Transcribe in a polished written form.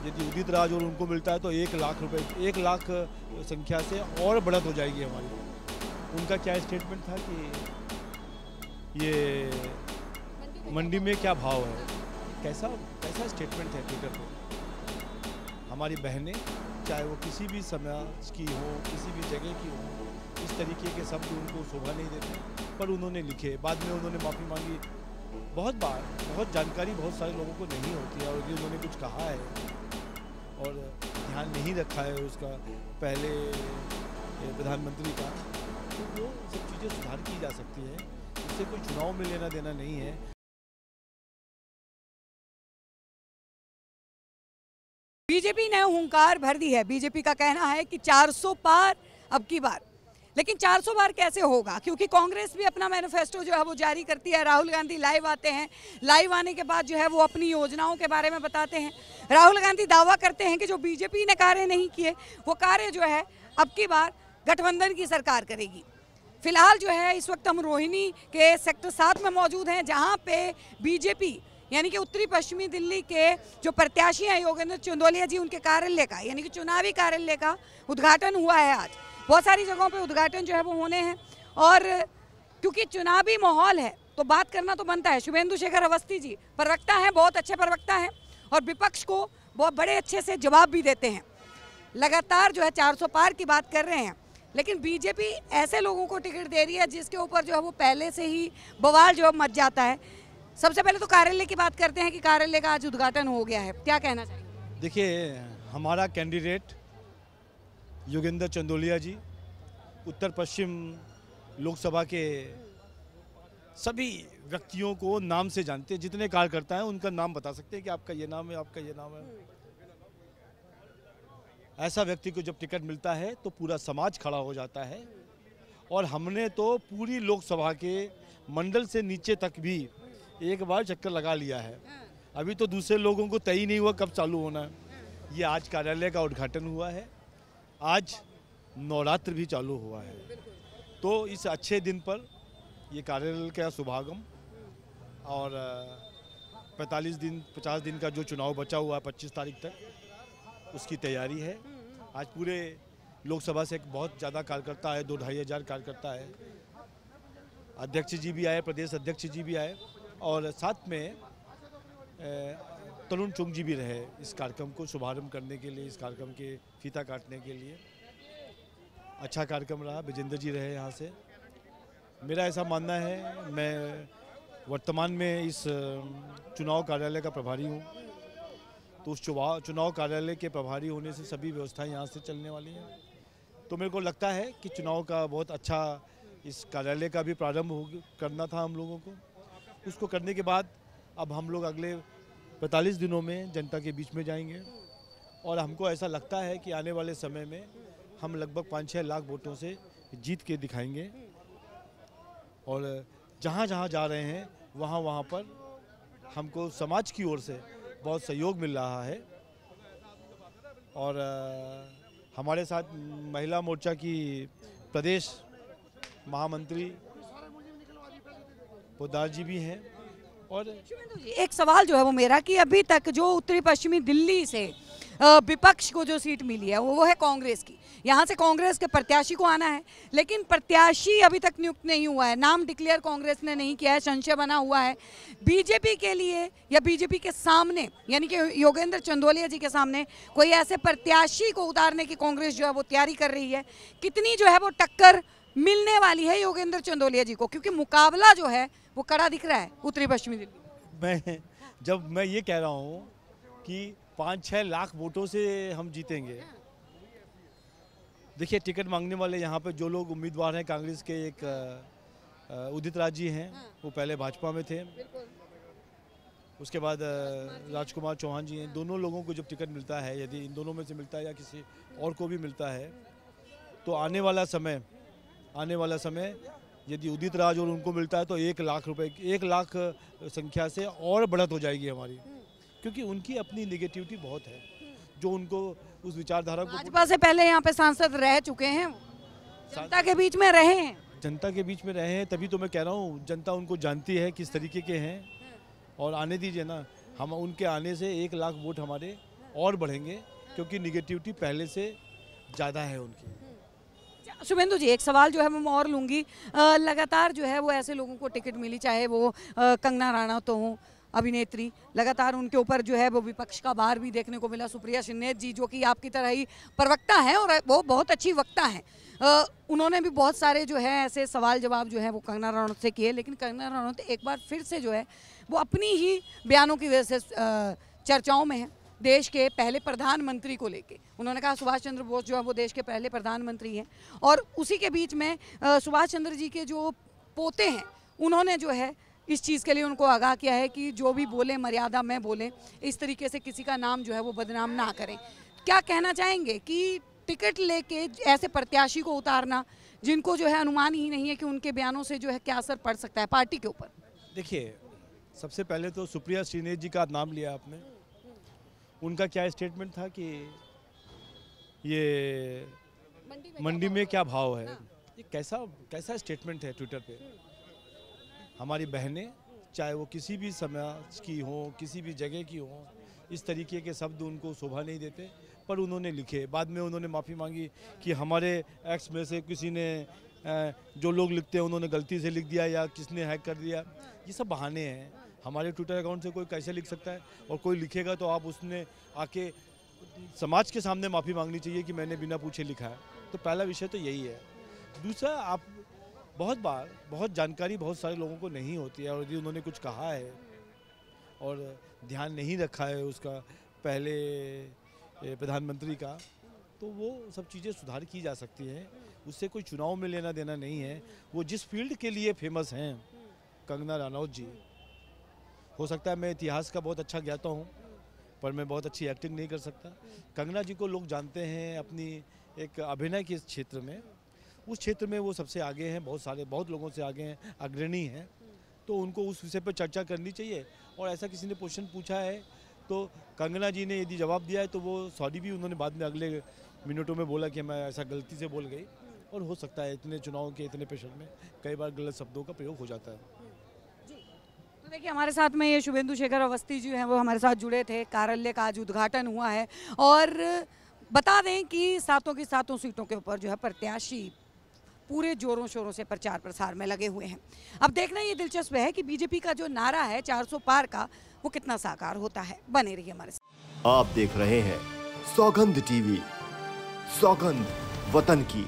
यदि उदित राज और उनको मिलता है तो 1 लाख रुपए, 1 लाख संख्या से और बढ़त हो जाएगी हमारी। उनका क्या स्टेटमेंट था कि ये मंडी में क्या भाव है, कैसा कैसा स्टेटमेंट है ट्विटर पे। हमारी बहनें चाहे वो किसी भी समाज की हो, किसी भी जगह की हो, इस तरीके के शब्द उनको शोभा नहीं देते, पर उन्होंने लिखे। बाद में उन्होंने माफ़ी मांगी। बहुत बार बहुत जानकारी बहुत सारे लोगों को नहीं होती है, और यदि उन्होंने कुछ कहा है और ध्यान नहीं रखा है उसका पहले प्रधानमंत्री का, तो वो सब चीज़ें सुधार की जा सकती है। इससे कोई चुनाव में लेना देना नहीं है। बीजेपी ने हुंकार भर दी है। बीजेपी का कहना है कि 400 पार अब की बार, लेकिन 400 बार कैसे होगा, क्योंकि कांग्रेस भी अपना मैनिफेस्टो जो है वो जारी करती है। राहुल गांधी लाइव आते हैं, लाइव आने के बाद जो है वो अपनी योजनाओं के बारे में बताते हैं। राहुल गांधी दावा करते हैं कि जो बीजेपी ने कार्य नहीं किए वो कार्य जो है अब की बार गठबंधन की सरकार करेगी। फिलहाल जो है इस वक्त हम रोहिणी के सेक्टर 7 में मौजूद हैं, जहाँ पे बीजेपी यानी कि उत्तरी पश्चिमी दिल्ली के जो प्रत्याशी हैं योगेंद्र चंदोलिया जी, उनके कार्यालय का यानी कि चुनावी कार्यालय का उद्घाटन हुआ है आज। बहुत सारी जगहों पे उद्घाटन जो है वो होने हैं, और क्योंकि चुनावी माहौल है तो बात करना तो बनता है। शुभेंदु शेखर अवस्थी जी प्रवक्ता हैं, बहुत अच्छे प्रवक्ता हैं, और विपक्ष को बहुत बड़े अच्छे से जवाब भी देते हैं। लगातार जो है 400 पार की बात कर रहे हैं, लेकिन बीजेपी ऐसे लोगों को टिकट दे रही है जिसके ऊपर जो है वो पहले से ही बवाल जो मच जाता है। सबसे पहले तो कार्यालय की बात करते हैं कि कार्यालय का आज उद्घाटन हो गया है, क्या कहना चाहिए? देखिए, हमारा कैंडिडेट योगेंद्र चंदोलिया जी उत्तर पश्चिम लोकसभा के सभी व्यक्तियों को नाम से जानते हैं। जितने कार्यकर्ता हैं उनका नाम बता सकते हैं कि आपका ये नाम है, आपका ये नाम है। ऐसा व्यक्ति को जब टिकट मिलता है तो पूरा समाज खड़ा हो जाता है, और हमने तो पूरी लोकसभा के मंडल से नीचे तक भी एक बार चक्कर लगा लिया है। अभी तो दूसरे लोगों को तय नहीं हुआ कब चालू होना है। ये आज कार्यालय का उद्घाटन हुआ है, आज नवरात्र भी चालू हुआ है, तो इस अच्छे दिन पर ये कार्यालय का शुभागम, और 50 दिन का जो चुनाव बचा हुआ है 25 तारीख तक, उसकी तैयारी है। आज पूरे लोकसभा से एक बहुत ज़्यादा कार्यकर्ता आए, 2-2.5 हज़ार कार्यकर्ता आए। अध्यक्ष जी भी आए, प्रदेश अध्यक्ष जी भी आए, और साथ में तरुण चुंग जी भी रहे इस कार्यक्रम को शुभारंभ करने के लिए, इस कार्यक्रम के फीता काटने के लिए। अच्छा कार्यक्रम रहा, विजेंद्र जी रहे यहाँ से। मेरा ऐसा मानना है, मैं वर्तमान में इस चुनाव कार्यालय का प्रभारी हूँ, तो उस चुनाव कार्यालय के प्रभारी होने से सभी व्यवस्थाएं यहाँ से चलने वाली हैं। तो मेरे को लगता है कि चुनाव का बहुत अच्छा इस कार्यालय का भी प्रारंभ करना था हम लोगों को। उसको करने के बाद अब हम लोग अगले 45 दिनों में जनता के बीच में जाएंगे, और हमको ऐसा लगता है कि आने वाले समय में हम लगभग 5-6 लाख वोटों से जीत के दिखाएंगे, और जहाँ जहाँ जा रहे हैं वहाँ वहाँ पर हमको समाज की ओर से बहुत सहयोग मिल रहा है। और हमारे साथ महिला मोर्चा की प्रदेश महामंत्री पोदार जी भी हैं। और एक सवाल जो है वो मेरा कि अभी तक जो उत्तरी पश्चिमी दिल्ली से विपक्ष को जो सीट मिली है वो है कांग्रेस की। यहाँ से कांग्रेस के प्रत्याशी को आना है, लेकिन प्रत्याशी अभी तक नियुक्त नहीं हुआ है, नाम डिक्लेयर कांग्रेस ने नहीं किया है, संशय बना हुआ है। बीजेपी के लिए या बीजेपी के सामने यानी कि योगेंद्र चंदोलिया जी के सामने कोई ऐसे प्रत्याशी को उतारने की कांग्रेस जो है वो तैयारी कर रही है? कितनी जो है वो टक्कर मिलने वाली है योगेंद्र चंदोलिया जी को, क्योंकि मुकाबला जो है वो कड़ा दिख रहा है उत्तरी पश्चिमी दिल्ली? मैं ये कह रहा हूँ कि 5-6 लाख वोटों से हम जीतेंगे। देखिए, टिकट मांगने वाले यहाँ पे जो लोग उम्मीदवार हैं, कांग्रेस के एक उदित राज जी हैं, वो पहले भाजपा में थे, उसके बाद राजकुमार चौहान जी हैं। दोनों लोगों को जब टिकट मिलता है, यदि इन दोनों में से मिलता है या किसी और को भी मिलता है, तो आने वाला समय यदि उदित राज और उनको मिलता है तो 1 लाख रुपए, 1 लाख संख्या से और बढ़त हो जाएगी हमारी, क्योंकि उनकी अपनी नेगेटिविटी बहुत है जो उनको उस विचारधारा को। भाजपा से पहले यहाँ पे सांसद रह चुके हैं, जनता के बीच में रहे हैं। जनता के बीच में रहे हैं, तभी तो मैं कह रहा हूँ जनता उनको जानती है किस तरीके के हैं, और आने दीजिए ना। हम उनके आने से 1 लाख वोट हमारे और बढ़ेंगे, क्योंकि निगेटिविटी पहले से ज़्यादा है उनकी। शुभेंदु जी, एक सवाल जो है मैं और लूँगी। लगातार जो है वो ऐसे लोगों को टिकट मिली, चाहे वो कंगना राणावत हों, अभिनेत्री, लगातार उनके ऊपर जो है वो विपक्ष का भार भी देखने को मिला। सुप्रिया शिंदे जी, जो कि आपकी तरह ही प्रवक्ता हैं और वो बहुत अच्छी वक्ता हैं, उन्होंने भी बहुत सारे जो है ऐसे सवाल जवाब जो है वो कंगना राणावत से किए। लेकिन कंगना राणावत एक बार फिर से जो है वो अपनी ही बयानों की वजह से चर्चाओं में है, देश के पहले प्रधानमंत्री को लेके। उन्होंने कहा सुभाष चंद्र बोस जो है वो देश के पहले प्रधानमंत्री हैं, और उसी के बीच में सुभाष चंद्र जी के जो पोते हैं उन्होंने जो है इस चीज़ के लिए उनको आगाह किया है कि जो भी बोले मर्यादा में बोलें, इस तरीके से किसी का नाम जो है वो बदनाम ना करें। क्या कहना चाहेंगे कि टिकट लेके ऐसे प्रत्याशी को उतारना जिनको जो है अनुमान ही नहीं है कि उनके बयानों से जो है क्या असर पड़ सकता है पार्टी के ऊपर? देखिए, सबसे पहले तो सुप्रिया शिंदे जी का नाम लिया आपने। उनका क्या स्टेटमेंट था कि ये मंडी में क्या भाव है? ये कैसा स्टेटमेंट है ट्विटर पे? हमारी बहनें, चाहे वो किसी भी समाज की हों, किसी भी जगह की हों, इस तरीके के शब्द उनको शोभा नहीं देते, पर उन्होंने लिखे। बाद में उन्होंने माफ़ी मांगी कि हमारे एक्स में से किसी ने, जो लोग लिखते हैं उन्होंने गलती से लिख दिया या किसने हैक कर दिया। ये सब बहाने हैं। हमारे ट्विटर अकाउंट से कोई कैसे लिख सकता है? और कोई लिखेगा तो आप उसने आके समाज के सामने माफ़ी मांगनी चाहिए कि मैंने बिना पूछे लिखा है। तो पहला विषय तो यही है। दूसरा, आप बहुत जानकारी बहुत सारे लोगों को नहीं होती है, और यदि उन्होंने कुछ कहा है और ध्यान नहीं रखा है उसका पहले प्रधानमंत्री का, तो वो सब चीज़ें सुधार की जा सकती हैं। उससे कोई चुनाव में लेना देना नहीं है। वो जिस फील्ड के लिए फेमस हैं, कंगना राणावत जी, हो सकता है मैं इतिहास का बहुत अच्छा ज्ञाता हूँ, पर मैं बहुत अच्छी एक्टिंग नहीं कर सकता। कंगना जी को लोग जानते हैं अपनी एक अभिनय के क्षेत्र में। उस क्षेत्र में वो सबसे आगे हैं, बहुत लोगों से आगे हैं, अग्रणी हैं। तो उनको उस विषय पर चर्चा करनी चाहिए। और ऐसा किसी ने क्वेश्चन पूछा है तो कंगना जी ने यदि जवाब दिया है तो वो सॉरी भी उन्होंने बाद में अगले मिनटों में बोला कि मैं ऐसा गलती से बोल गई। और हो सकता है इतने चुनाव के इतने प्रेशर में कई बार गलत शब्दों का प्रयोग हो जाता है। तो देखिए, हमारे साथ में ये शुभेंदु शेखर अवस्थी जी हैं, वो हमारे साथ जुड़े थे। कार्यालय का आज उद्घाटन हुआ है, और बता दें कि सातों की सातों सीटों के ऊपर जो है प्रत्याशी पूरे जोरों शोरों से प्रचार प्रसार में लगे हुए हैं। अब देखना ये दिलचस्प है कि बीजेपी का जो नारा है 400 पार का, वो कितना साकार होता है। बने रहिए हमारे साथ। आप देख रहे हैं सौगंध टीवी, सौगंध वतन की।